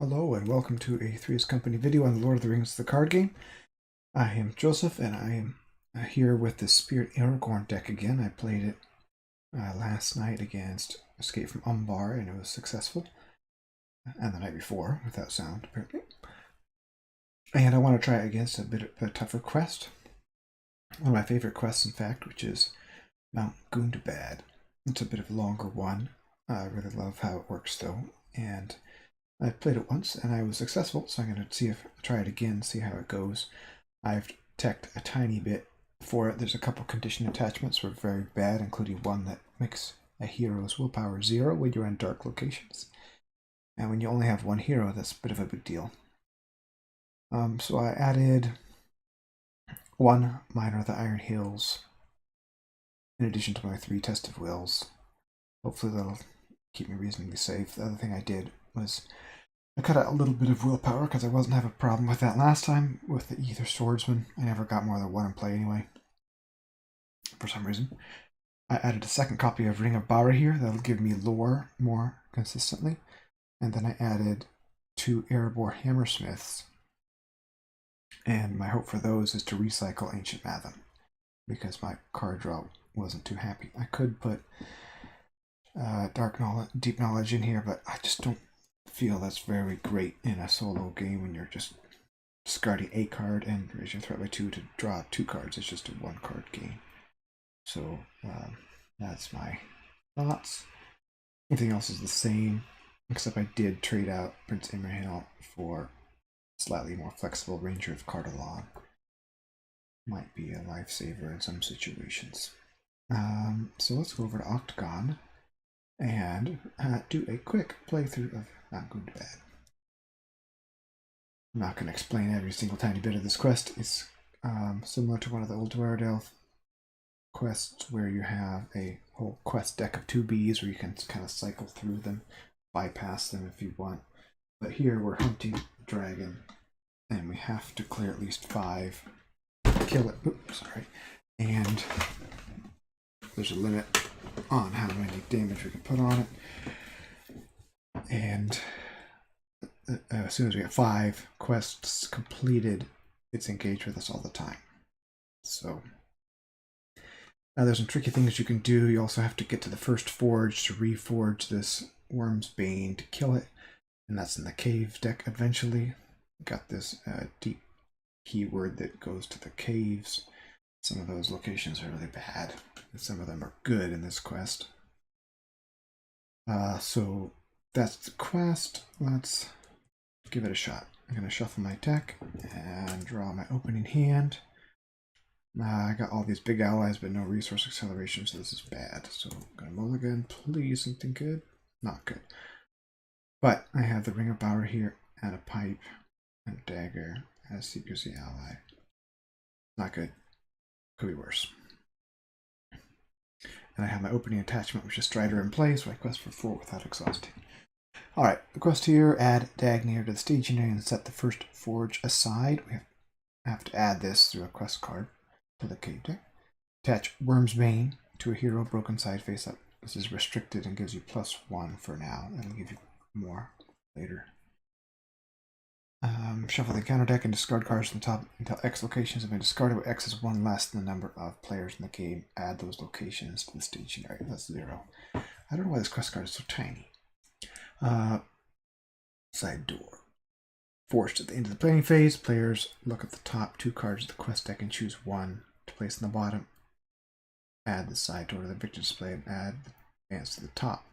Hello and welcome to a Three's Company video on the Lord of the Rings the card game. I am Joseph and I am here with the Spirit Aragorn deck again. I played it last night against Escape from Umbar and it was successful. And the night before without sound apparently. And I want to try it against a bit of a tougher quest. One of my favorite quests in fact, which is Mount Gundabad. It's a bit of a longer one. I really love how it works though. And I played it once and I was successful, so I'm going to try it again, see how it goes. I've teched a tiny bit for it. There's a couple condition attachments that were very bad, including one that makes a hero's willpower 0 when you're in dark locations. And when you only have one hero, that's a bit of a big deal. So I added one Miner of the Iron Hills in addition to my 3 Test of Wills. Hopefully that'll keep me reasonably safe. The other thing I did was I cut out a little bit of willpower because I wasn't having a problem with that last time with the Ether Swordsman. I never got more than one in play anyway, for some reason. I added a second copy of Ring of Bara here. That'll give me lore more consistently. And then I added 2 Erebor Hammersmiths. And my hope for those is to recycle Ancient Matham, because my card draw wasn't too happy. I could put Deep Knowledge in here, but I just don't feel that's very great in a solo game when you're just discarding a card and raise your threat by 2 to draw 2 cards. It's just a 1-card game. So that's my thoughts. Everything else is the same, except I did trade out Prince Imrahil for slightly more flexible Ranger of Cardolan. Might be a lifesaver in some situations. So let's go over to Octagon and do a quick playthrough of Mount Gundabad. I'm not going to explain every single tiny bit of this quest. It's similar to one of the old Dwarrowdale quests where you have a whole quest deck of 2Bs where you can kind of cycle through them, bypass them if you want. But here we're hunting a dragon and we have to clear at least 5, kill it, oops, sorry, and there's a limit on how many damage we can put on it. And as soon as we get 5 quests completed, it's engaged with us all the time. So now there's some tricky things you can do. You also have to get to the first forge to reforge this Worm's Bane to kill it, and that's in the cave deck eventually. Got this deep keyword that goes to the caves. Some of those locations are really bad, and some of them are good in this quest. So that's the quest. Let's give it a shot. I'm going to shuffle my deck and draw my opening hand. I got all these big allies, but no resource acceleration, so this is bad. So I'm going to mulligan, please, something good. Not good. But I have the Ring of Bara here, and a pipe, and a dagger, as secrecy ally. Not good. Could be worse. And I have my opening attachment, which is Strider in play, so I quest for 4 without exhausting. Alright, the quest here, add Dagnir to the staging area and set the first forge aside. We have to add this through a quest card to the cave deck. Attach Worm's Bane to a hero, broken side face up. This is restricted and gives you +1 for now. It'll give you more later. Shuffle the counter deck and discard cards from the top until X locations have been discarded, where X is 1 less than the number of players in the game. Add those locations to the staging area. That's 0. I don't know why this quest card is so tiny. Side door. Forced at the end of the playing phase, players look at the top 2 cards of the quest deck and choose 1 to place in the bottom. Add the side door to the victor display and add advance to the top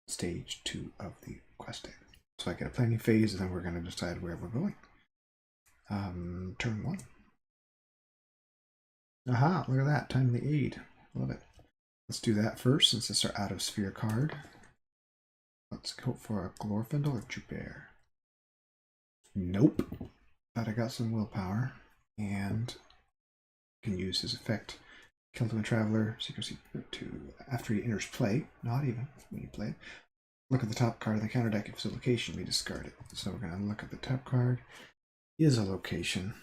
stage 2 of the quest deck. So I get a planning phase, and then we're going to decide where we're going. Turn 1. Aha, look at that. Timely aid. Love it. Let's do that first, since it's our out of sphere card. Let's go for a Glorfindel or Joubert. Nope. But I got some willpower, and can use his effect. Kill the Traveler, secrecy to after he enters play. Not even when you play. Look at the top card of the counter deck. If it's a location, we discard it. So we're going to look at the top card. Is a location.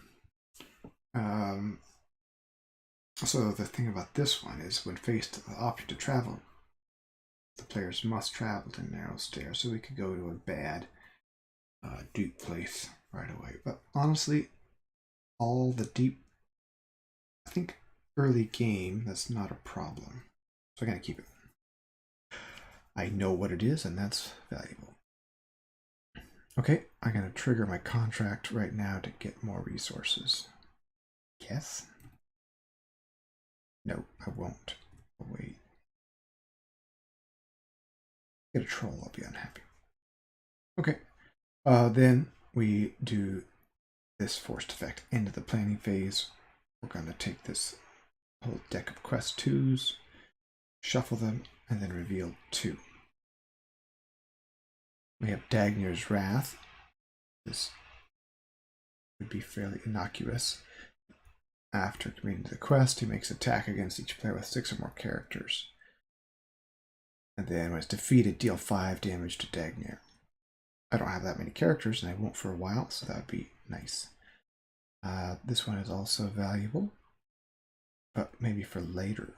So the thing about this one is when faced with the option to travel, the players must travel to narrow stairs. So we could go to a bad deep place right away. But honestly, all the deep, I think early game, that's not a problem. So I'm going to keep it. I know what it is, and that's valuable. Okay, I'm going to trigger my contract right now to get more resources. Yes? No, I won't. Oh, wait. Get a troll, I'll be unhappy. Okay, then we do this forced effect into the planning phase. We're going to take this whole deck of quest 2s, shuffle them, and then reveal 2. We have Dagnir's Wrath. This would be fairly innocuous. After completing the quest, he makes attack against each player with 6 or more characters. And then when it's defeated, deal 5 damage to Dagnir. I don't have that many characters, and I won't for a while, so that would be nice. This one is also valuable, but maybe for later.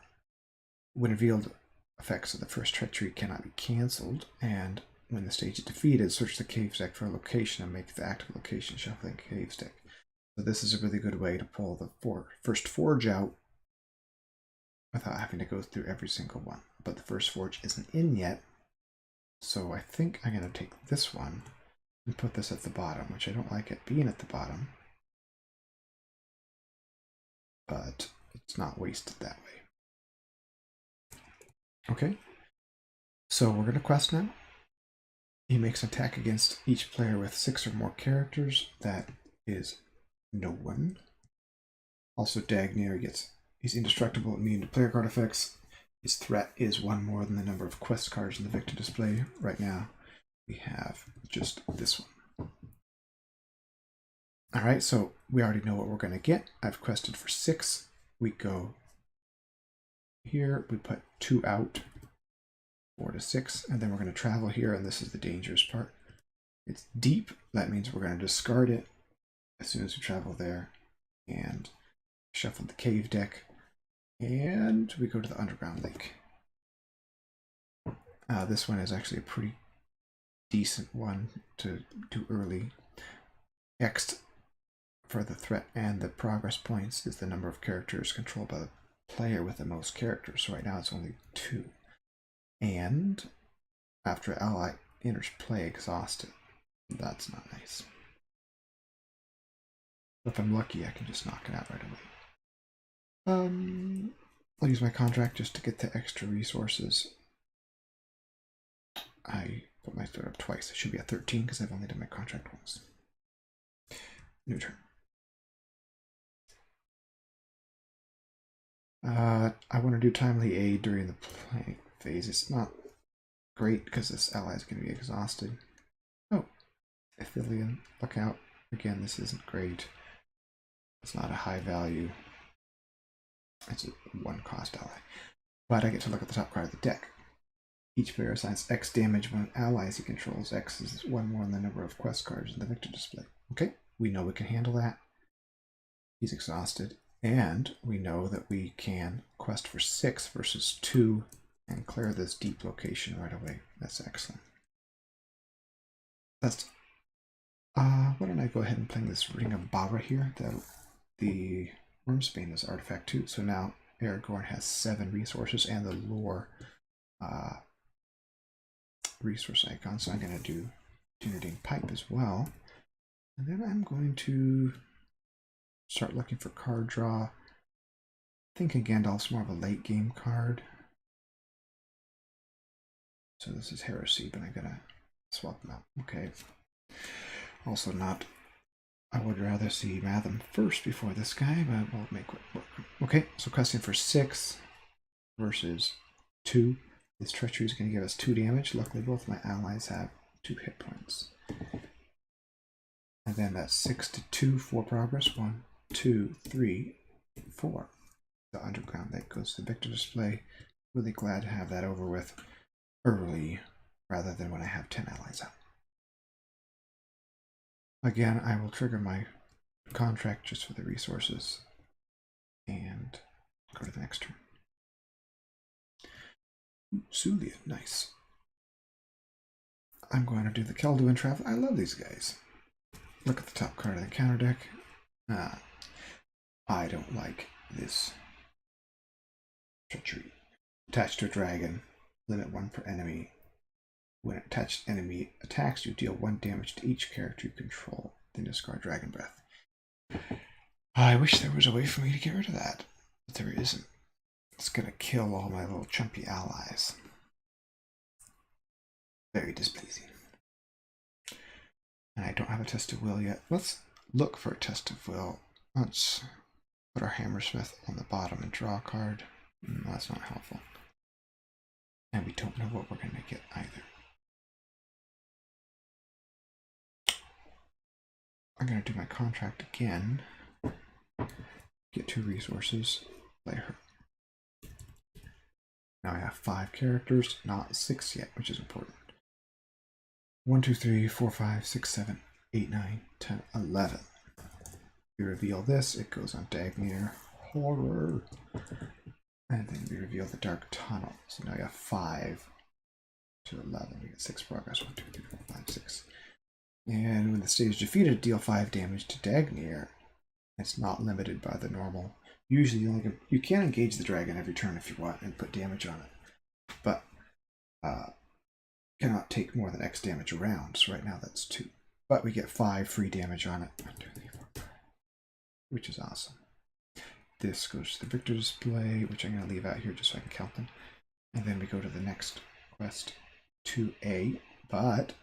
When revealed, effects of the first treachery cannot be cancelled, and when the stage is defeated, search the caves deck for a location and make the active location shuffling caves deck. So this is a really good way to pull the first forge out without having to go through every single one. But the first forge isn't in yet, so I think I'm going to take this one and put this at the bottom, which I don't like it being at the bottom, but it's not wasted that way. Okay, so we're going to quest now. He makes an attack against each player with 6 or more characters. That is no one. Also, Dagnir he's indestructible, immune to player card effects. His threat is 1 more than the number of quest cards in the victor display. Right now, we have just this one. All right, so we already know what we're going to get. I've quested for 6. We go here, we put 2 out, 4 to 6, and then we're going to travel here, and this is the dangerous part. It's deep. That means we're going to discard it as soon as we travel there, and shuffle the cave deck, and we go to the underground lake. This one is actually a pretty decent one to do early. X for the threat and the progress points is the number of characters controlled by the player with the most characters. So right now it's only 2. And after ally enters play exhausted. That's not nice. If I'm lucky, I can just knock it out right away. I'll use my contract just to get the extra resources. I put my threat up twice. It should be at 13 because I've only done my contract once. New turn. I want to do timely aid during the planning phase. It's not great because this ally is going to be exhausted. Oh, Aphelion, look out. Again, this isn't great. It's not a high value. It's a 1 cost ally. But I get to look at the top card of the deck. Each player assigns X damage when allies he controls. X is 1 more than the number of quest cards in the victor display. Okay, we know we can handle that. He's exhausted. And we know that we can quest for 6 versus 2 and clear this deep location right away. That's excellent. That's why don't I go ahead and play this Ring of Bara here? The Wormsbane is artifact 2. So now Aragorn has 7 resources and the lore resource icon. So I'm going to do Tunerding Pipe as well. And then I'm going to start looking for card draw. I think Gandalf's more of a late game card. So this is Heresy, but I'm gonna swap them out. Okay. Also not, I would rather see Matham first before this guy, but we'll make it work. Okay, so questing for 6 versus 2. This treachery is going to give us 2 damage. Luckily, both my allies have 2 hit points. And then that's 6 to 2 for progress. 1, 2, 3, 4. The underground that goes to the victor display. Really glad to have that over with early rather than when I have 10 allies out. Again, I will trigger my contract just for the resources and go to the next turn. Sulia, nice. I'm going to do the Kelduin Travel. I love these guys. Look at the top card of the counter deck. I don't like this. Treachery. Attached to a dragon. Limit 1 per enemy. When an attached enemy attacks you, deal 1 damage to each character you control. Then discard Dragon Breath. I wish there was a way for me to get rid of that. But there isn't. It's going to kill all my little chumpy allies. Very displeasing. And I don't have a test of will yet. Let's look for a test of will. Let's put our Hammersmith on the bottom and draw a card. No, that's not helpful. And we don't know what we're going to get either. I'm going to do my contract again. Get 2 resources. Play her. Now I have 5 characters, not 6 yet, which is important. 1, 2, 3, 4, 5, 6, 7, 8, 9, 10, 11. We reveal this, it goes on Dagnir. Horror. And then we reveal the Dark Tunnel. So now we have 5 to 11. We get 6 progress. 1, 2, 3, 4, 5, 6. And when the stage is defeated, deal 5 damage to Dagnir. It's not limited by the normal. Usually you can engage the dragon every turn if you want and put damage on it. But cannot take more than X damage a round. So right now that's 2. But we get 5 free damage on it. 1, 2, 3, 4, 5. Which is awesome. This goes to the victor display, which I'm going to leave out here just so I can count them. And then we go to the next quest, 2A. But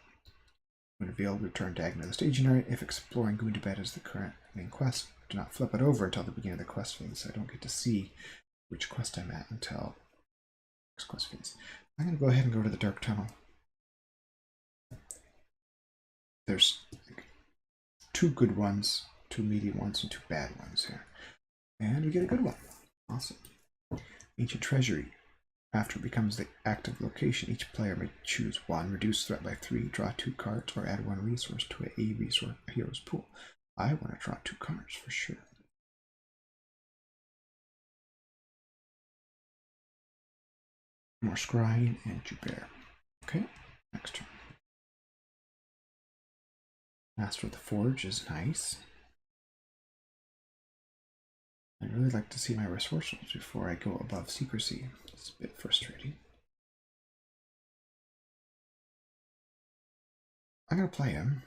when revealed, return Dagnir to the staging area. If exploring Gundabad is the current main quest, do not flip it over until the beginning of the quest phase. So I don't get to see which quest I'm at until next quest phase. I'm going to go ahead and go to the Dark Tunnel. There's 2 good ones, 2 medium ones, and 2 bad ones here. And we get a good one. Awesome. Ancient Treasury. After it becomes the active location, each player may choose 1, reduce threat by 3, draw 2 cards, or add 1 resource to a resource hero's pool. I want to draw 2 cards for sure. More Scrying and Jubert. Okay, next turn. Master of the Forge is nice. I'd really like to see my resources before I go above secrecy. It's a bit frustrating. I'm going to play him.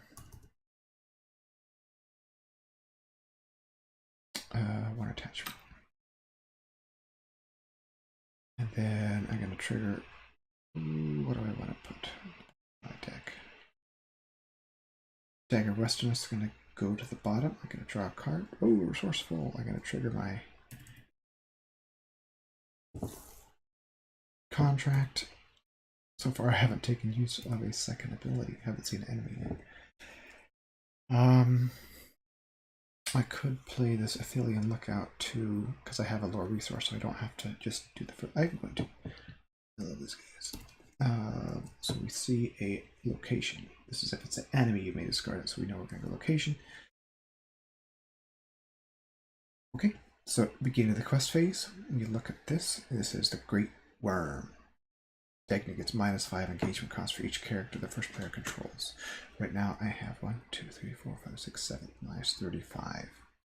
One attachment. And then I'm going to trigger. What do I want to put on my deck? Dagger Westerness is going to go to the bottom. I'm going to draw a card. Oh, resourceful. I'm going to trigger my contract. So far, I haven't taken use of a second ability. Haven't seen an enemy yet. I could play this Athelian Lookout too, because I have a lower resource, so I don't have to just do the first. I'm going to. I love these guys. So we see a location. This is if it's an enemy, you may discard it, so we know we're going to go location. Okay, so beginning of the quest phase, we look at this. This is the Great Worm. Dagnir gets -5 engagement cost for each character the first player controls. Right now I have 1, 2, 3, 4, 5, 6, 7, -35.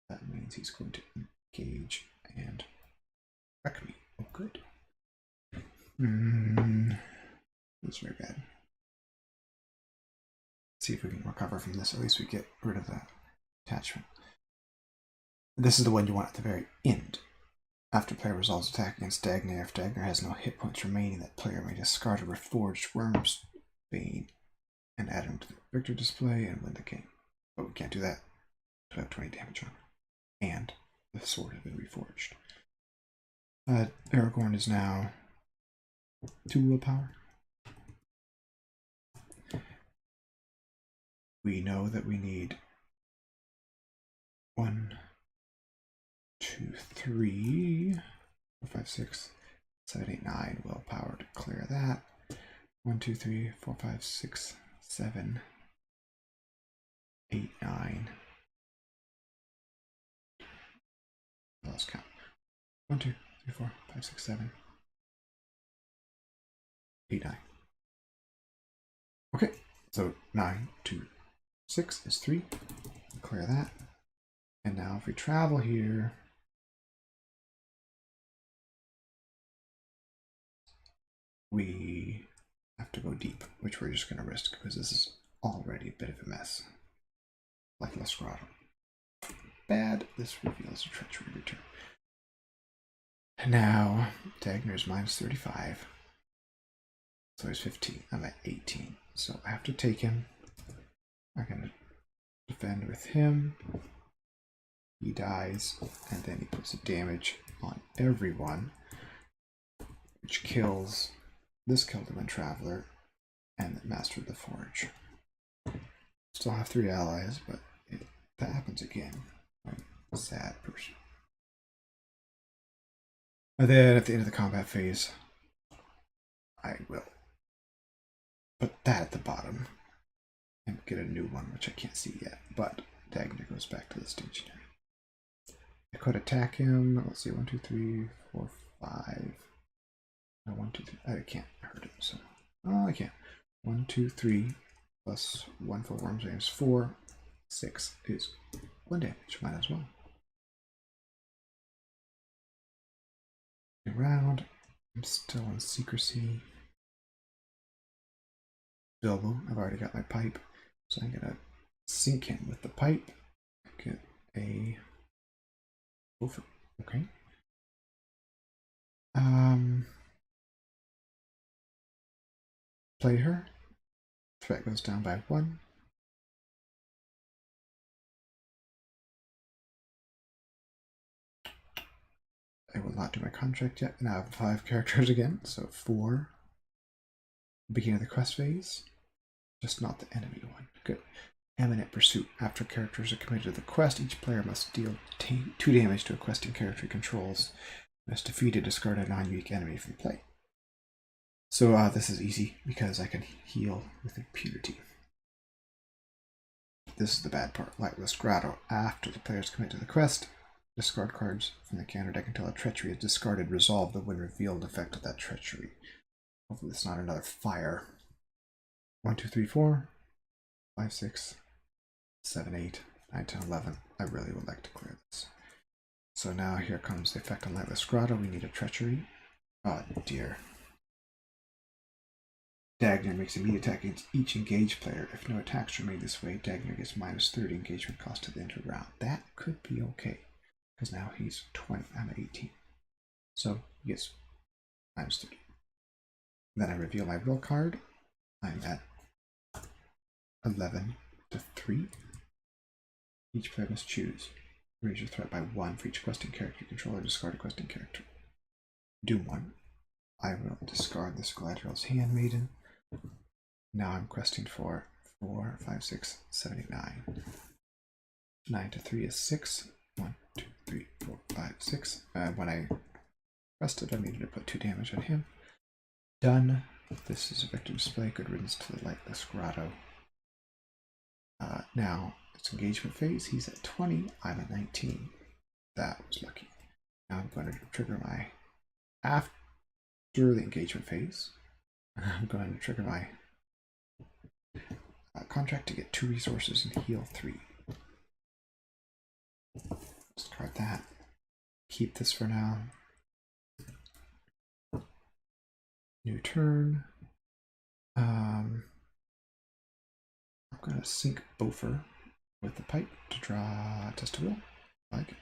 That means he's going to engage and wreck me. Oh, good. That's very bad. Let's see if we can recover from this. At least we get rid of that attachment. This is the one you want at the very end. After player resolves attack against Dagnir, if Dagnir has no hit points remaining, that player may discard a Reforged Worm's Bane and add him to the victor display and win the game. But we can't do that. We have 20 damage on it. And the sword has been reforged. Aragorn is now 2 willpower. We know that we need 1, 2, 3, 4, 5, 6, 7, 8, 9 willpower to clear that. 1, 2, 3, 4, 5, 6, 7, 8, 9. I lost count. 1, 2, 3, 4, 5, 6, 7, 8, 9. Okay, So 9, 2, 6 is 3. Clear that. And now if we travel here, we have to go deep, which we're just going to risk because this is already a bit of a mess. Like Lesgrado. Bad. This reveals a treachery return. And now Dagner's minus 35. So he's 15. I'm at 18. So I have to take him. I'm going to defend with him. He dies, and then he puts a damage on everyone, which kills. This killed him in Traveler and the Master of the Forge. Still have 3 allies, but that happens again. I'm a sad person. And then at the end of the combat phase, I will put that at the bottom and get a new one, which I can't see yet. But Dagner goes back to the stationary. I could attack him. Let's see, 1, 2, 3, 4, 5. No, 1, 2, 3. I can't hurt him, so. Oh, I can't. 1, 2, 3 plus 1 for Worm's Aim is 4. 6 is 1 damage. Might as well. Around. I'm still in secrecy. Bilbo. I've already got my pipe, so I'm gonna sink him with the pipe. Get a. Okay. Play her. Threat goes down by 1. I will not do my contract yet. Now I have 5 characters again, so 4. Beginning of the quest phase. Just not the enemy one. Good. Eminent Pursuit. After characters are committed to the quest, each player must deal 2 damage to a questing character he controls. Must defeat a discarded non-unique enemy from play. So this is easy because I can heal with impunity. This is the bad part. Lightless Grotto. After the players commit to the quest, discard cards from the counter deck until a treachery is discarded. Resolve the when revealed effect of that treachery. Hopefully it's not another fire. 1, 2, 3, 4, 5, 6, 7, 8, 9, 10, 11. I really would like to clear this. So now here comes the effect on Lightless Grotto. We need a treachery. Oh dear. Dagner makes immediate attack against each engaged player. If no attacks are made this way, Dagner gets minus 30 engagement cost to the end of the round. That could be okay, because now he's 20. I'm at 18. So he gets minus 30. Then I reveal my will card. I'm at 11 to 3. Each player must choose. Raise your threat by 1 for each questing character you control or discard a questing character. Do 1. I will discard this Galadriel's Handmaiden. Now I'm questing for 4, 5, 6, 7, 8, 9. 9 to 3 is 6. 1, 2, 3, 4, 5, 6. When I quested, I needed to put 2 damage on him. Done. This is a victim display. Good riddance to the Lightless Grotto. Now it's engagement phase. He's at 20. I'm at 19. That was lucky. Now I'm going to trigger my after the engagement phase. I'm going to trigger my contract to get 2 resources and heal 3. Discard that. Keep this for now. New turn. I'm going to sink Bofer with the pipe to draw Test of Will. Like it.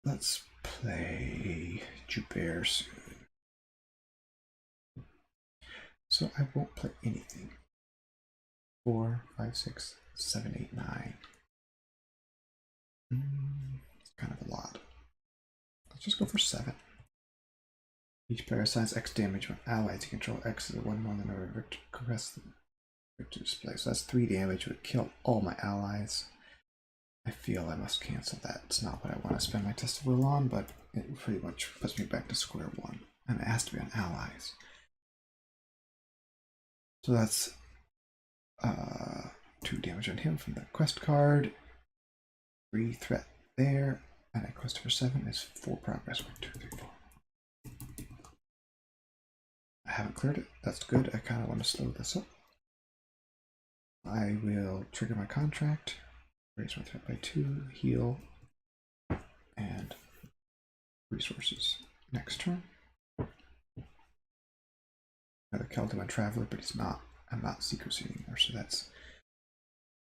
Let's play Jubert soon. So I won't play anything. 4, 5, 6, 7, 8, 9. It's kind of a lot. Let's just go for 7. Each player assigns X damage when allies you control. X is 1 more than the victor display. So that's 3 damage. Would kill all my allies. I feel I must cancel that. It's not what I want to spend my Test of Will on, but it pretty much puts me back to square 1. And it has to be on allies. So that's 2 damage on him from the quest card. 3 threat there. And a quest for 7 is 4 progress. 1, 2, 3, 4. I haven't cleared it. That's good. I kind of want to slow this up. I will trigger my contract, raise my threat by 2, heal, and resources. Next turn. Another Gundabad Traveler, but he's not. I'm not secrecy anymore, so that's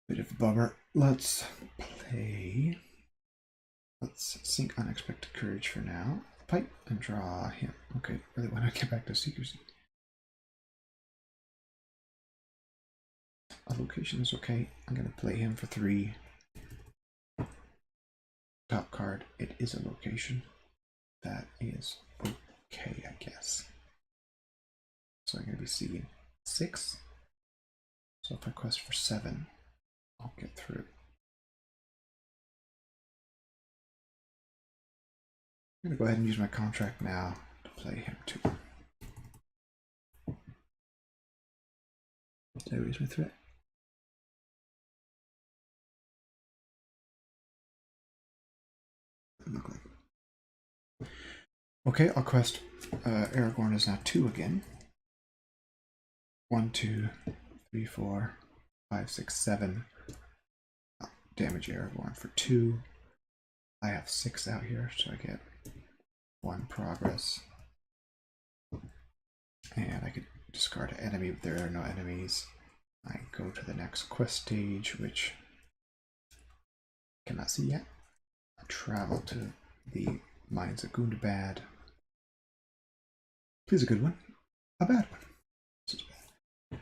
a bit of a bummer. Let's play. Let's sink Unexpected Courage for now. Pipe and draw him. Okay, really want to get back to secrecy. A location is okay. I'm going to play him for 3. Top card. It is a location. That is okay, I guess. So I'm going to be seeing 6. So if I quest for 7, I'll get through. I'm going to go ahead and use my contract now to play him too. Did I raise my threat? Look like. Okay, I'll quest Aragorn is now 2 again. 1, 2, 3, 4, 5, 6, 7. Damage Aragorn for 2. I have 6 out here, so I get 1 progress. And I could discard an enemy, but there are no enemies. I go to the next quest stage, which I cannot see yet. I travel to the Mines of Gundabad. Please a good one. A bad one. This is bad.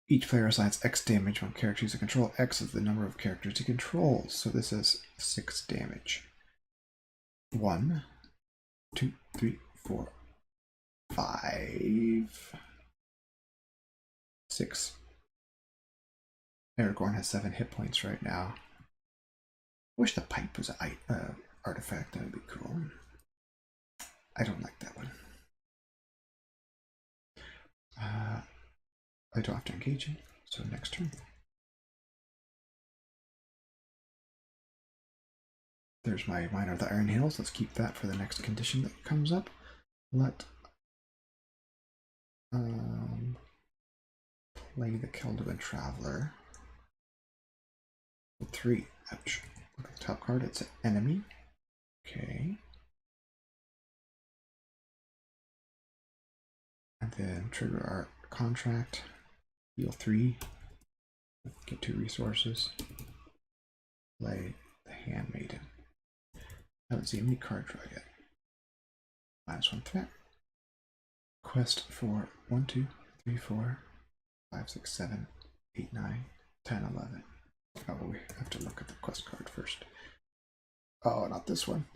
Each player assigns X damage when character uses control. X is the number of characters he controls. So this is 6 damage. 1, 2, 3, 4, 5, 6. Aragorn has 7 hit points right now. I wish the pipe was an artifact. That would be cool. I don't like that one. I don't have to engage him, so next turn. There's my Miner of the Iron Hills. Let's keep that for the next condition that comes up. Let play the Gundabad Traveler. 3. Ouch. Look at the top card. It's an enemy. Okay. And then trigger our contract. Heal 3. Get 2 resources. Play the Handmaiden. I haven't seen any card draw yet. -1 threat. Quest for 1, 2, 3, 4, 5, 6, 7, 8, 9, 10, 11. Oh, we have to look at the quest card first. Oh, not this one.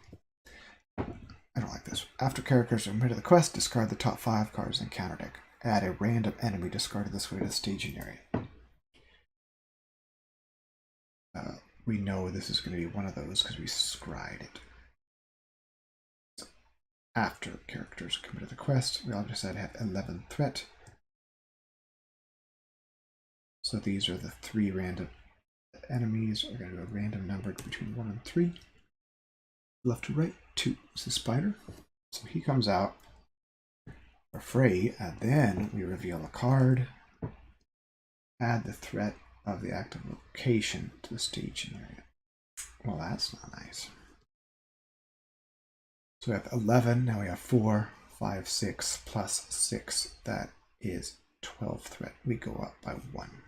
I don't like this. After characters are admitted to the quest, discard the top 5 cards in counter deck. Add a random enemy discarded this way to the staging area. We know this is going to be one of those because we scried it. So after characters are committed to the quest, we all decide to have 11 threat. So these are the 3 random enemies. Are going to go random numbered between 1 and 3. Left to right, 2 is the spider. So he comes out for free, and then we reveal a card. Add the threat of the active location to the staging area. Well, that's not nice. So we have 11, now we have 4, 5, 6, plus 6. That is 12 threat. We go up by 1.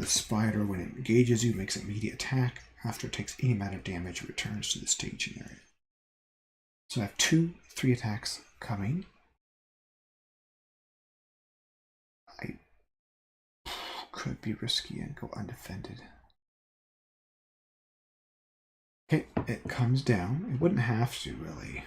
The spider, when it engages you, makes an immediate attack. After it takes any amount of damage, it returns to the staging area. So I have 2 3 attacks coming. I could be risky and go undefended. Okay, it comes down. It wouldn't have to, really.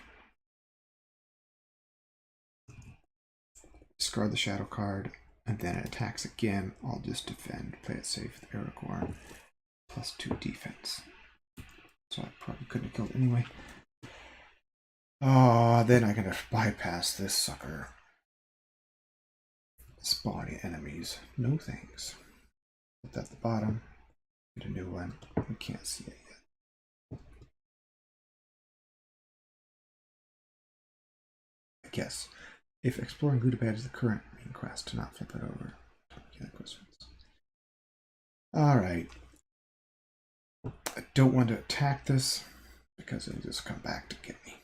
Discard the shadow card, and then it attacks again. I'll just defend. Play it safe with Aragorn. +2 defense. So I probably couldn't have killed anyway. Oh, then I'm gonna bypass this sucker. Spawning enemies. No thanks. Put that at the bottom. Get a new one. We can't see it yet. I guess if exploring Gundabad is the current main quest, to not flip it over. Alright. I don't want to attack this because it'll just come back to get me.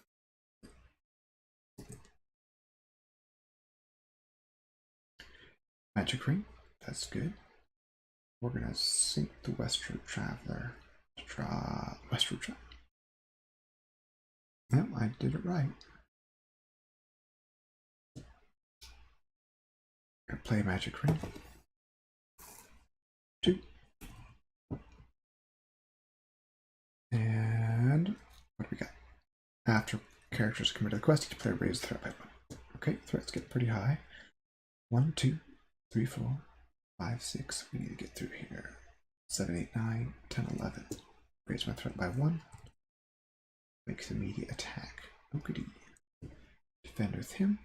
Magic ring, that's good. We're gonna sink the Westward Traveler to draw Westward Traveler. Yep, I did it right. Gonna play Magic ring. 2. And what do we got? After characters commit to the quest, each player raises the threat by 1. Okay, threats get pretty high. 1, 2, 3, 4, 5, 6. We need to get through here. 7, 8, 9, 10, 11. Raise my threat by 1. Makes immediate attack. Ookity. Defend with him.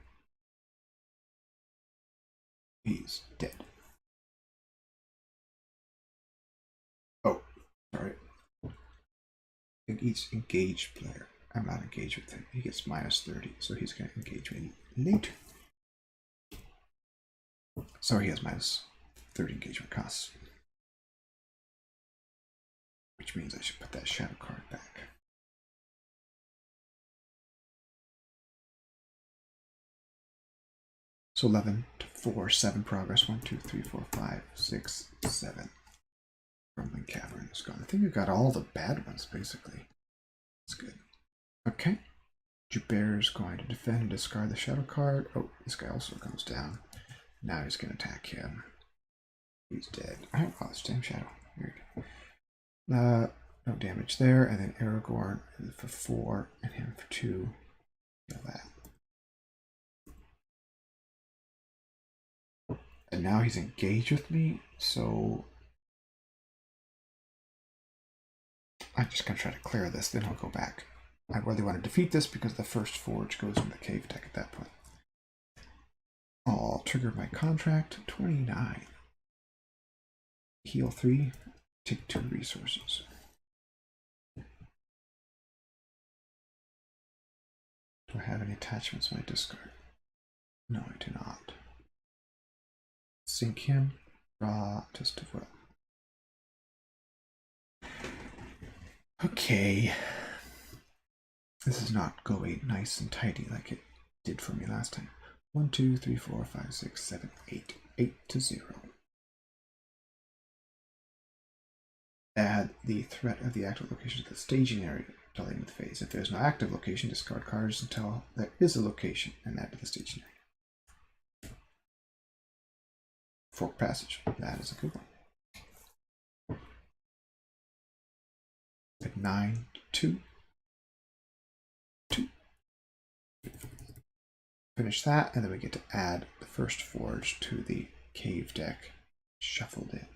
He's dead. Oh, sorry. Each engaged player. I'm not engaged with him. He gets minus 30, so he's going to engage me later. So he has minus 30 engagement costs. Which means I should put that shadow card back. So 11 to 4, 7 progress. 1, 2, 3, 4, 5, 6, 7. Rumbling Cavern is gone. I think we've got all the bad ones, basically. That's good. Okay. Jubert is going to defend and discard the shadow card. Oh, this guy also comes down. Now he's going to attack him. He's dead. Oh, it's damn shadow. Weird. No damage there. And then Aragorn for 4 and him for 2. Kill that. And now he's engaged with me, so I'm just going to try to clear this, then I'll go back. I really want to defeat this because the first forge goes in the cave deck at that point. I'll trigger my contract. 29. Heal 3. Take 2 resources. Do I have any attachments in my discard? No, I do not. Sink him. Draw Test of Will. Okay. This is not going nice and tidy like it did for me last time. 1, 2, 3, 4, 5, 6, 7, 8. 8 to 0. Add the threat of the active location to the staging area dealing with phase. If there's no active location, discard cards until there is a location and add to the staging area. Fork Passage. That is a good one. At 9 to 2. Finish that, and then we get to add the first forge to the cave deck. Shuffled it.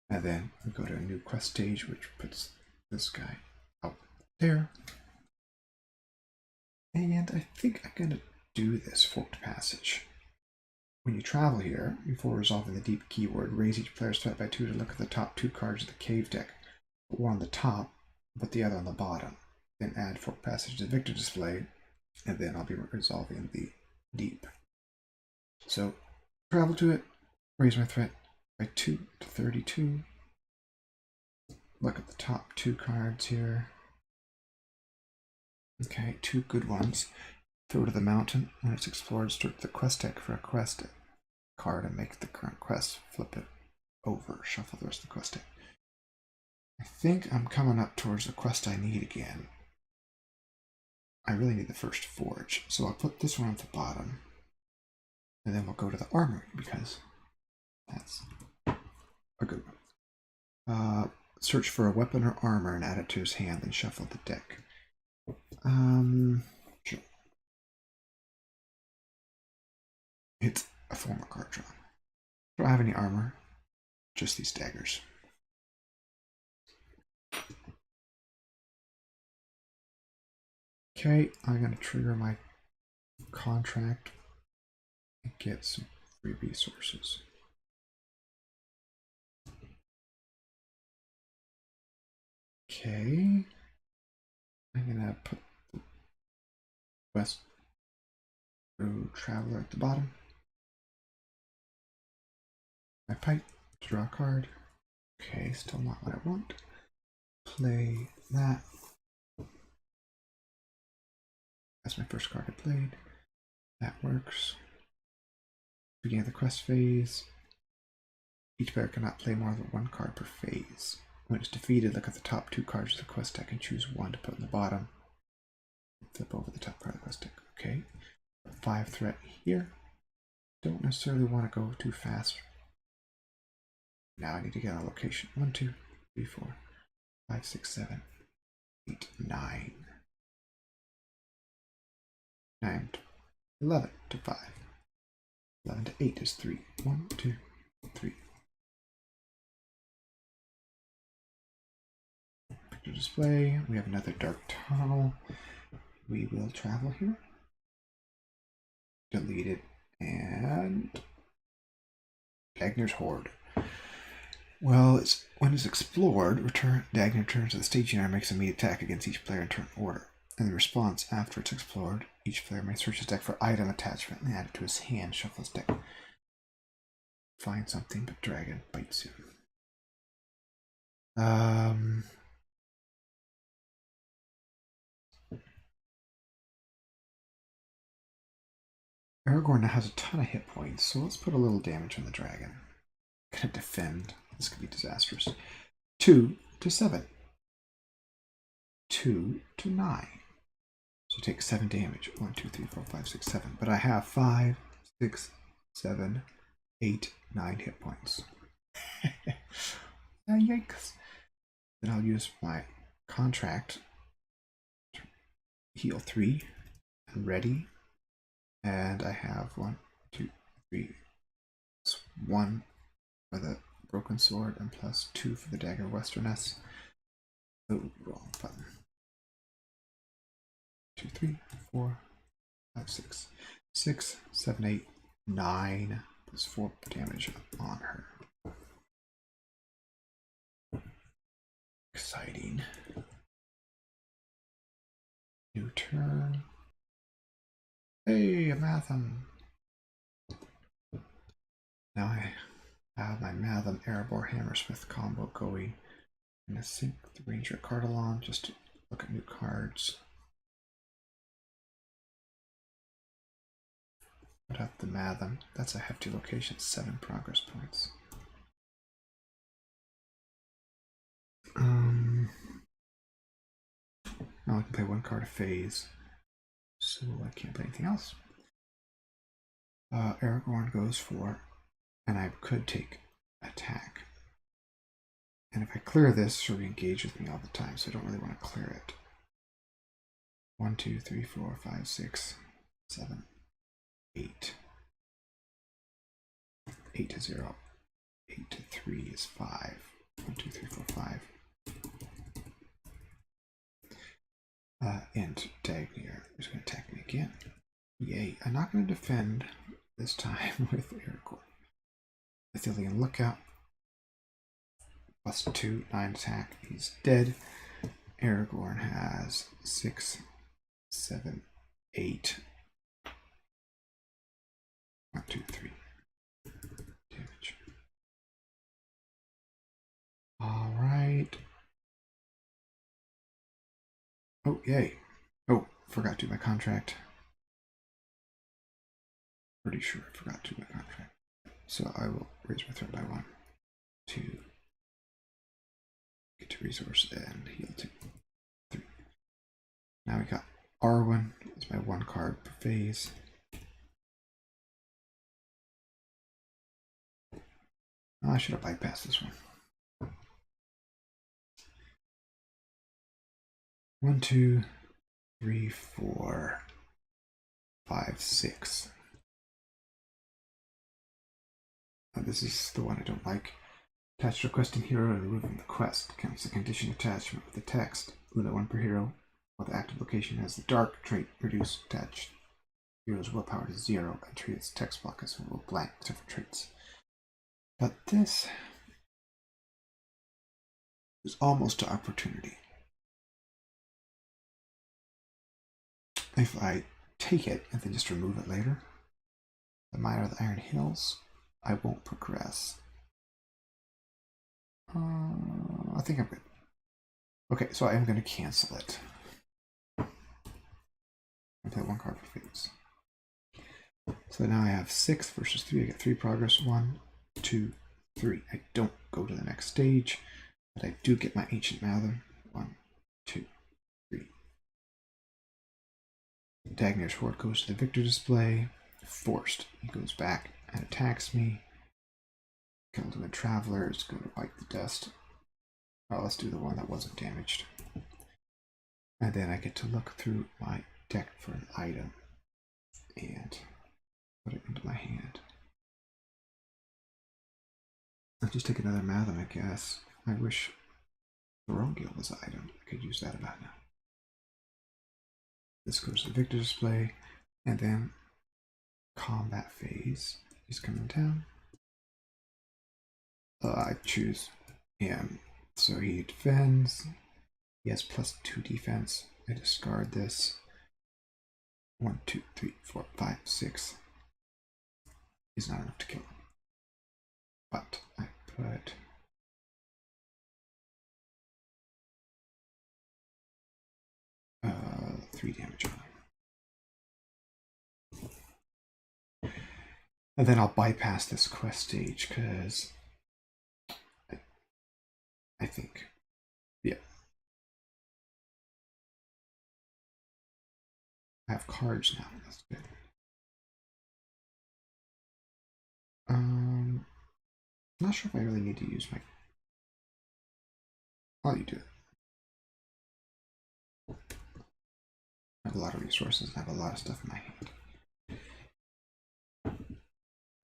And then we go to a new quest stage, which puts this guy out there. And I think I'm going to do this Forked Passage. When you travel here, before resolving the deep keyword, raise each player's threat by 2 to look at the top 2 cards of the cave deck. Put one on the top, but the other on the bottom. Then add Forked Passage to the victor display, and then I'll be resolving the deep. So, travel to it, raise my threat by 2 to 32. Look at the top 2 cards here. Okay, 2 good ones. Throw to the mountain. When it's explored, search the quest deck for a quest card and make the current quest. Flip it over. Shuffle the rest of the quest deck. I think I'm coming up towards the quest I need again. I really need the first forge. So I'll put this one at the bottom. And then we'll go to the armory because that's a good one. Search for a weapon or armor and add it to his hand and shuffle the deck. Sure. It's a formal card draw. Do I have any armor? Just these daggers. Okay, I'm going to trigger my contract and get some free resources. Okay. I'm gonna put the West Road Traveler at the bottom. My pipe, draw a card. Okay, still not what I want. Play that. That's my first card I played. That works. Beginning of the quest phase. Each player cannot play more than one card per phase. When it's defeated, look at the top 2 cards of the quest deck and choose one to put in the bottom. Flip over the top card of the quest deck. Okay. 5 threat here. Don't necessarily want to go too fast. Now I need to get a location. 1, 2, 3, 4, 5, 6, 7, 8, 9. 9, 11 to 5. 11 to 8 is 3. 1, 2, 3. Picture display. We have another dark tunnel. We will travel here. Delete it. And Dagnar's Horde. Well, when it's explored, Dagnar returns to the staging area and makes an immediate attack against each player in turn order. In response, after it's explored, each player may search his deck for item attachment and add it to his hand, shuffle his deck. Find something, but dragon bites him. Aragorn now has a ton of hit points, so let's put a little damage on the dragon. Gonna defend. This could be disastrous. 2 to 7. 2 to 9. So take 7 damage. 1, 2, 3, 4, 5, 6, 7. But I have 5, 6, 7, 8, 9 hit points. Yikes. Then I'll use my contract to heal 3 and ready. And I have 1, 2, 3, +1 for the broken sword and +2 for the dagger Westerness. Oh, wrong button. 2, 3, 4, 5, 6, 6, 7, 8, 9 +4 damage on her. Exciting. New turn. Hey, a Matham. Now I have my Matham Erebor Hammersmith combo going. I'm going to sync the Ranger Cardalon just to look at new cards. Put up the Matham. That's a hefty location, 7 progress points. Now I can play 1 card a phase, so I can't play anything else. Aragorn goes for, and I could take attack. And if I clear this, she'll re-engage with me all the time, so I don't really want to clear it. 1, 2, 3, 4, 5, 6, 7, 8. 8 to 0. 8 to 3 is 5. 1, 2, 3, 4, 5. And Dagnar is going to attack me again. Yay. I'm not going to defend this time with Aragorn. Ithilien Lookout. +2, 9 attack. He's dead. Aragorn has 6, 7, 8. 1, 2, 3. Damage. Alright. Oh, yay. Oh, forgot to do my contract. Pretty sure I forgot to do my contract. So I will raise my threat by 1, 2, get to resource and heal 2, 3. Now we got Arwen. It's my 1 card per phase. Oh, I should have bypassed this one. 1, 2, 3, 4, 5, 6. This is the one I don't like. Attach requesting hero and removing the quest. Counts the condition attachment with the text. Limit 1 per hero. While the active location has the dark trait, reduce attached hero's willpower to 0 and treat its text block as a blank except for traits. But this is almost an opportunity. if I take it and then just remove it later, the Mine of the Iron Hills, I won't progress. I think I'm good. Okay, so I am going to cancel it. I play one card for fates. So now I have 6 versus 3. I get 3 progress. 1, 2, 3. I don't go to the next stage, but I do get my Ancient Malum. 1, 2, 3. Dagnar's Horde goes to the victor display. Forced. He goes back and attacks me. Gilded Travelers go to wipe the dust. Oh, let's do the one that wasn't damaged. And then I get to look through my deck for an item and put it into my hand. I'll just take another Malum, I guess. I wish Thorongil was an item. I could use that about now. This goes to the victor display, and then combat phase is coming down. I choose him. So he defends. He has +2 defense. I discard this. 1, 2, 3, 4, 5, 6 is not enough to kill him. But I put uh, 3 damage on him. And then I'll bypass this quest stage because I think, yeah. I have cards now. That's good. Not sure if I really need to use my. I'll do it. I have a lot of resources. I have a lot of stuff in my hand.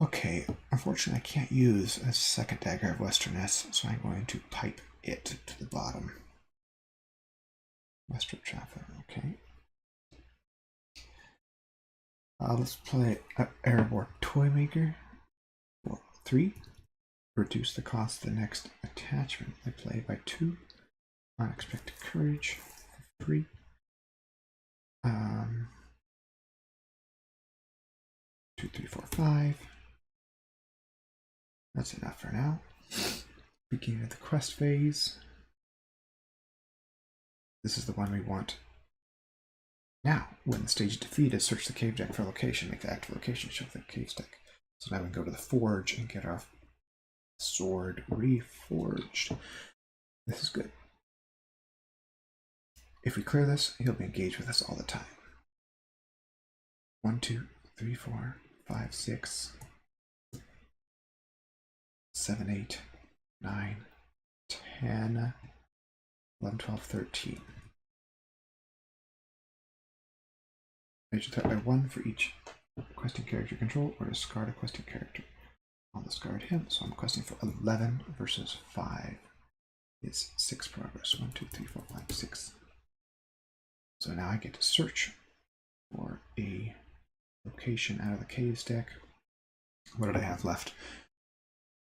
Okay, unfortunately, I can't use a second dagger of Westerness, so I'm going to pipe it to the bottom. Western Traveler. Okay. Let's play Aragorn Toymaker. 3. Reduce the cost of the next attachment I play by 2. Unexpected Courage. 3. 2, 3, 4, 5. That's enough for now. Beginning of the quest phase. This is the one we want. Now, when the stage is defeated, search the cave deck for a location. Make the active location show the cave deck. So now we can go to the forge and get our sword reforged. This is good. If we clear this, he'll be engaged with us all the time. 1, 2, 3, 4, 5, 6, 7, 8, 9, 10, 11, 12, 13. Major threat by 1 for each questing character control, or discard a questing character. I'll discard him, so I'm questing for 11 versus 5. It's 6 progress. 1, 2, 3, 4, 5, 6. So now I get to search for a location out of the caves deck. What did I have left?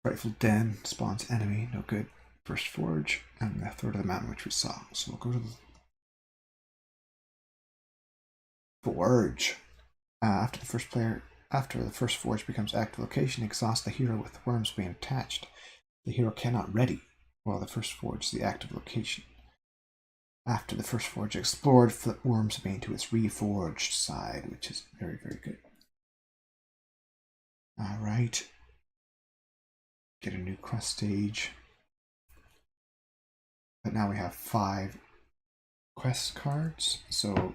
Frightful Den, spawns enemy, no good. First Forge, and the Throat of the Mountain, which we saw. So we'll go to the Forge. After the first Forge becomes active location, exhaust the hero with worms being attached. The hero cannot ready while the first Forge is the active location. After the first Forge explored, flip worms bane to its reforged side, which is very, very good. Alright. Get a new quest stage. But now we have 5 quest cards, so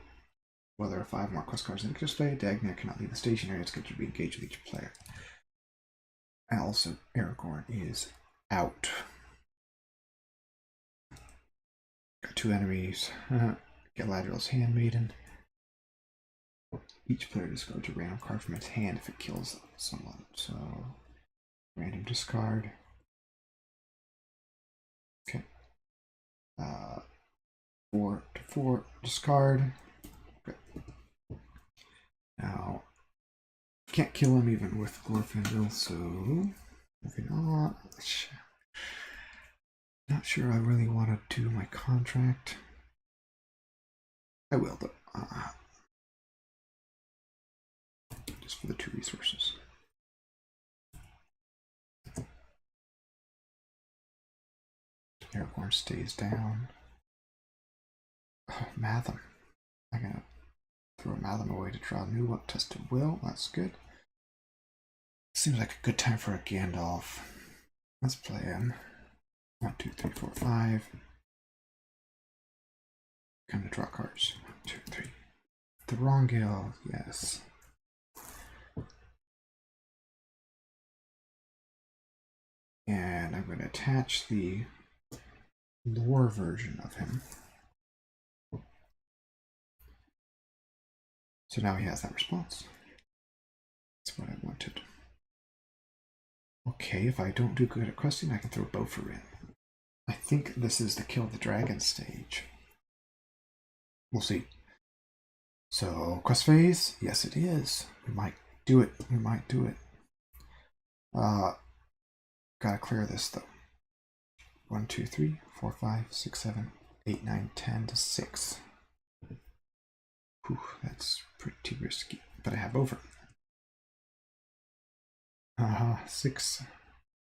well, there are 5 more quest cards in the display. Dagnar cannot leave the station area. It's good to be engaged with each player. And also, Aragorn is out. Got 2 enemies. Galadriel's Handmaiden. Each player discards a random card from its hand if it kills someone. So, random discard. Okay. 4 to 4 discard. Good. Now, can't kill him even with Glorfindel, so moving on. Not sure I really want to do my contract. I will, though. just for the 2 resources. Aragorn stays down. Oh, Matham. I'm gonna throw Matham away to draw a new one. Test of Will. That's good. Seems like a good time for a Gandalf. Let's play him. 1, 2, 3, 4, 5. Come to draw cards. 1, 2, 3. Thorongil, yes. And I'm going to attach the lore version of him. So now he has that response. That's what I wanted. Okay, if I don't do good at questing, I can throw Bofer in. I think this is the kill the dragon stage. We'll see. So, quest phase? Yes, it is. We might do it. We might do it. Gotta clear this, though. 1, 2, 3, 4, 5, 6, 7, 8, 9, 10 to 6. Whew, that's pretty risky. But I have over. 6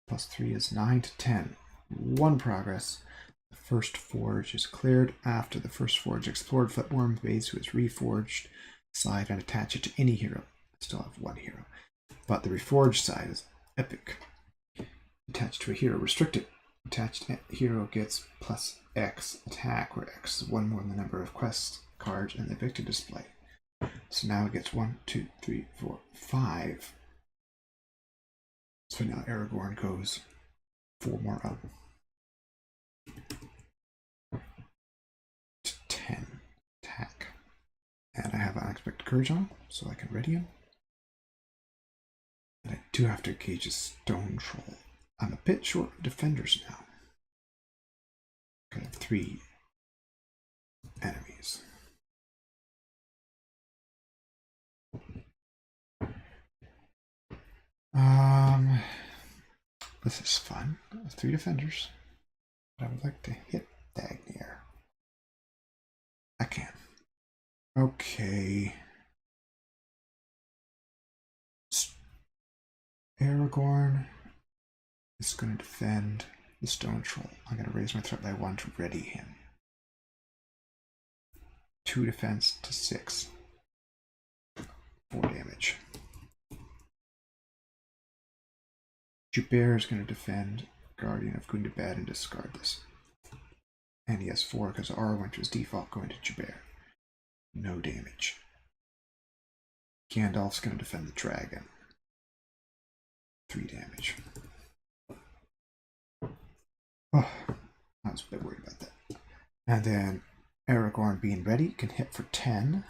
plus 3 is 9 to 10. 1 progress. The first forge is cleared. After the first forge explored, flip one of the base who is reforged side and attach it to any hero. I still have 1 hero. But the reforged side is epic. Attached to a hero. Restricted. Attached hero gets plus X attack, where X is 1 more than the number of quest cards in the victor display. So now it gets 1, 2, 3, 4, 5. So now Aragorn goes 4 more up. To 10 attack. And I have unexpected courage on, so I can ready him. And I do have to engage a stone troll. I'm a bit short of defenders now. I have 3 enemies. This is fun. 3 defenders. But I would like to hit Dagnir. I can. Okay. Aragorn is going to defend the stone troll. I'm going to raise my threat by 1 to ready him. 2 defense to 6. 4 damage. Joubert is going to defend Guardian of Gundabad and discard this. And he has 4 because R went to his default, going to Joubert. No damage. Gandalf's going to defend the dragon. 3 damage. Oh, I was a bit worried about that. And then Aragorn, being ready, can hit for 10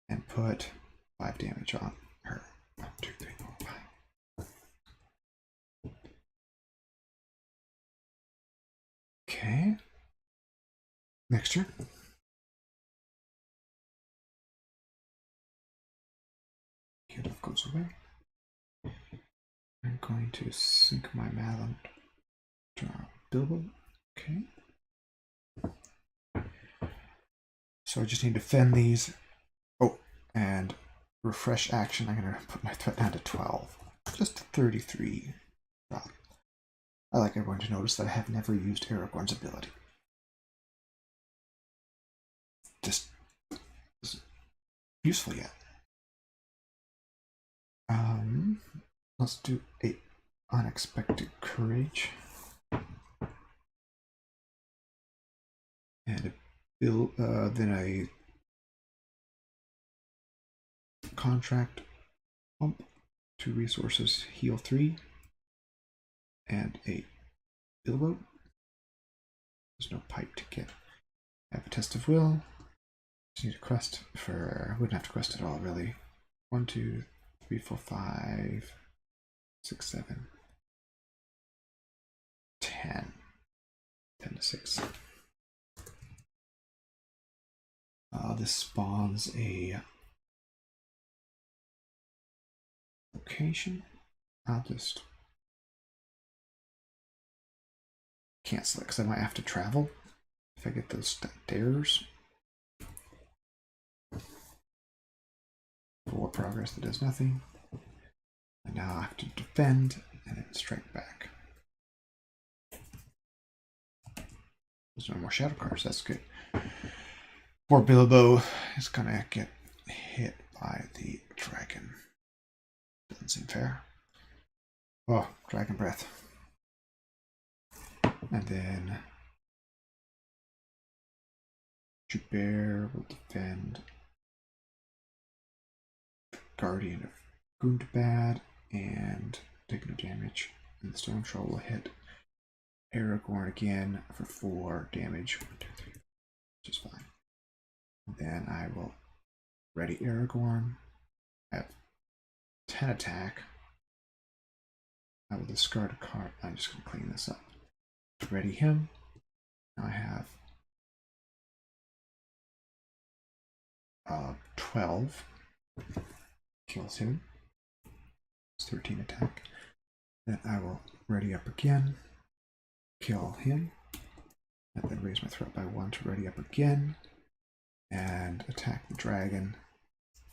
and put 5 damage on her. 1, 2, 3, 4, 5. Okay. Next turn. Gandalf goes away. I'm going to sink my Malum. Draw Bilbo. Okay. So I just need to defend these. Oh, and refresh action. I'm going to put my threat down to 12. Just to 33. Well, I like everyone to notice that I have never used Aragorn's ability. Just isn't useful yet. Let's do 8 unexpected courage. And then a contract pump, 2 resources, heal 3, and a Bilbo. There's no pipe to get. I have a test of will. Just need a quest for. I wouldn't have to quest at all, really. 1, 2, 3, 4, 5, 6, 7, 10. 10 to 6. This spawns a location. I'll just cancel it because I might have to travel if I get those stairs. 4 progress that does nothing. And now I have to defend and then strike back. There's no more shadow cards, that's good. Poor Bilbo is gonna get hit by the dragon. Doesn't seem fair. Oh, dragon breath. And then Joubert will defend the Guardian of Gundabad and take no damage. And the Stone Troll will hit Aragorn again for 4 damage. 1, 2, 3, which is fine. And then I will ready Aragorn. I have 10 attack. I will discard a card. I'm just going to clean this up. Ready him. Now I have 12. Kills him. It's 13 attack. Then I will ready up again. Kill him. And then raise my threat by 1 to ready up again. And attack the dragon.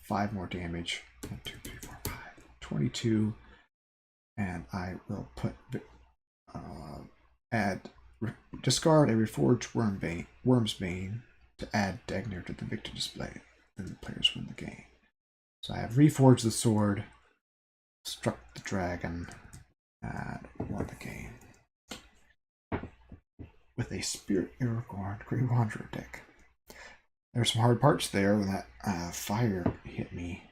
5 more damage. 1, 2, 3, 4, 5. 22. And I will put discard a reforged Worm's Bane to add Dagner to the victor display. Then the players win the game. So I have reforged the sword, struck the dragon, and won the game with a Spirit Aragorn Grey Wanderer deck. There's some hard parts there when that fire hit me.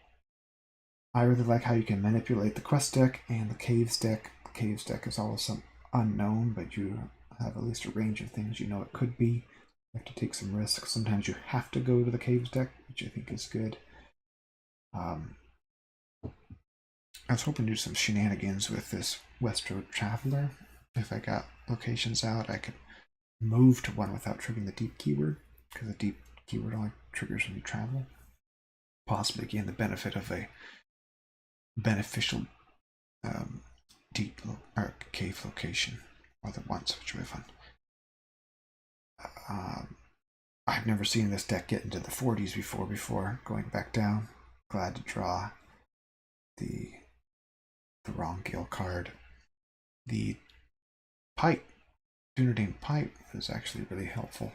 I really like how you can manipulate the quest deck and the caves deck. The caves deck is always some unknown, but you have at least a range of things you know it could be. You have to take some risks. Sometimes you have to go to the caves deck, which I think is good. I was hoping to do some shenanigans with this Westroad Traveler. If I got locations out, I could move to one without triggering the deep keyword, because the deep keyword only triggers when you travel. Possibly gain the benefit of a beneficial deep or cave location all at once, which would be fun. I've never seen this deck get into the 40s before going back down. Glad to draw the wrong Gale card. The pipe, Dunedain pipe, was actually really helpful.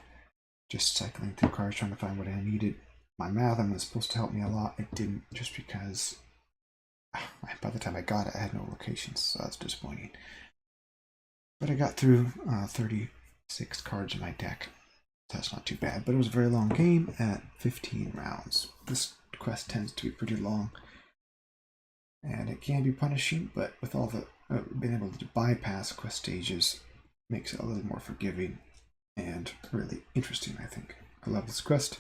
Just cycling through cards trying to find what I needed. My Matham was supposed to help me a lot. It didn't, just because by the time I got it, I had no locations, so that's disappointing. But I got through 36 cards in my deck. That's not too bad, but it was a very long game at 15 rounds. This quest tends to be pretty long, and it can be punishing, but with all the being able to bypass quest stages makes it a little more forgiving and really interesting, I think. I love this quest.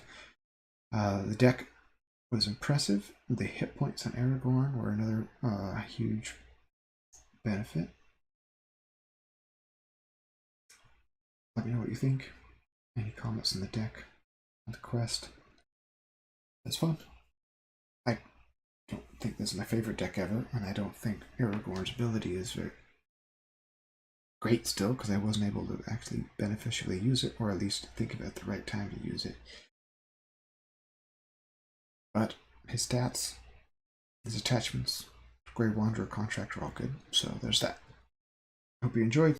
The deck was impressive. The hit points on Aragorn were another huge benefit. Let me know what you think. Any comments on the deck, on the quest? That's fun. I don't think this is my favorite deck ever, and I don't think Aragorn's ability is very great still, because I wasn't able to actually beneficially use it, or at least think of it at the right time to use it. But his stats, his attachments, Grey Wanderer contract are all good, so there's that. Hope you enjoyed.